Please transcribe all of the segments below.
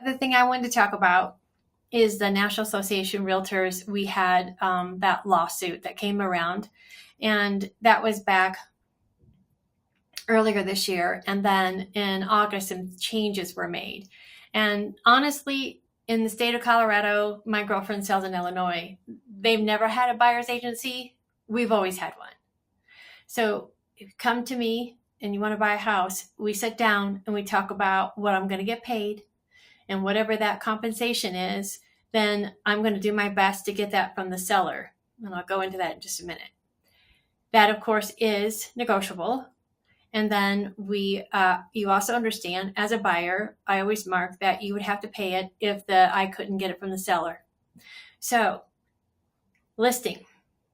the thing I wanted to talk about is the National Association of Realtors. We had that lawsuit that came around, and that was back earlier this year. And then in August, some changes were made. And honestly, in the state of Colorado, my girlfriend sells in Illinois. They've never had a buyer's agency. We've always had one. So if you come to me and you want to buy a house, we sit down and we talk about what I'm going to get paid, and whatever that compensation is, then I'm going to do my best to get that from the seller. And I'll go into that in just a minute. That, of course, is negotiable. And then you also understand, as a buyer, I always mark that you would have to pay it if I couldn't get it from the seller. So listing,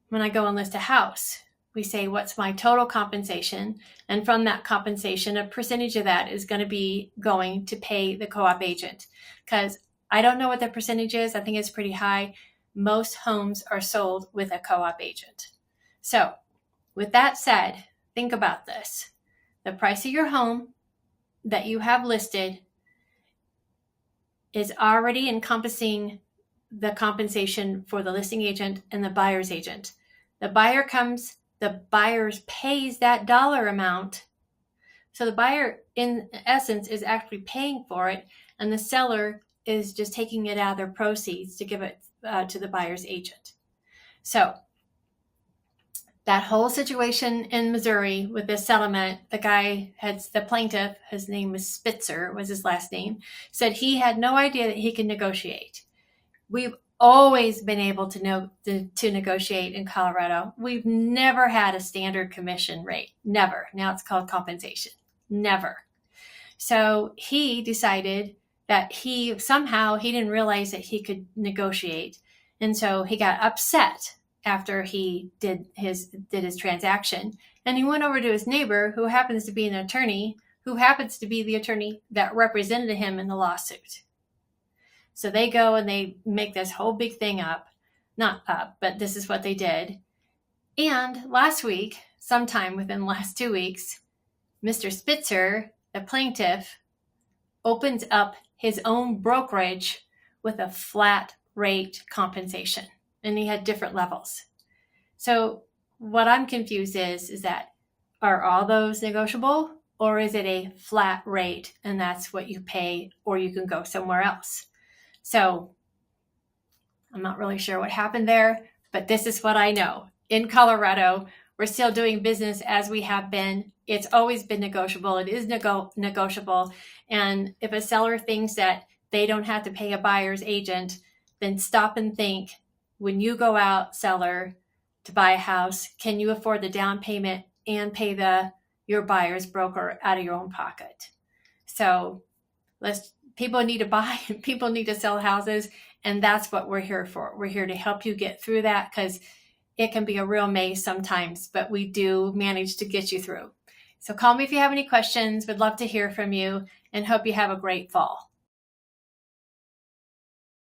when I go and list a house, we say, what's my total compensation? And from that compensation, a percentage of that is going to be going to pay the co-op agent. Because I don't know what the percentage is. I think it's pretty high. Most homes are sold with a co-op agent. So with that said, think about this. The price of your home that you have listed is already encompassing the compensation for the listing agent and the buyer's agent. The buyer pays that dollar amount. So the buyer, in essence, is actually paying for it, and the seller is just taking it out of their proceeds to give it to the buyer's agent. So that whole situation in Missouri with this settlement, the plaintiff, his name was Spitzer, was his last name, said he had no idea that he could negotiate. We've always been able to negotiate in Colorado. We've never had a standard commission rate. Never. Now it's called compensation. Never. So he decided that he didn't realize that he could negotiate. And so he got upset after he did his transaction. And he went over to his neighbor, who happens to be an attorney, who happens to be the attorney that represented him in the lawsuit. So they go and they make this whole big thing up. Not up, but this is what they did. And last week, sometime within the last 2 weeks, Mr. Spitzer, the plaintiff, opens up his own brokerage with a flat rate compensation. And he had different levels. So what I'm confused is that, are all those negotiable, or is it a flat rate and that's what you pay, or you can go somewhere else? So I'm not really sure what happened there, but this is what I know. In Colorado, we're still doing business as we have been. It's always been negotiable. It is negotiable. And if a seller thinks that they don't have to pay a buyer's agent, then stop and think, when you go out, seller, to buy a house, can you afford the down payment and pay your buyer's broker out of your own pocket? So people need to buy, people need to sell houses, and that's what we're here for. We're here to help you get through that, because it can be a real maze sometimes, but we do manage to get you through. So call me if you have any questions. Would love to hear from you, and hope you have a great fall.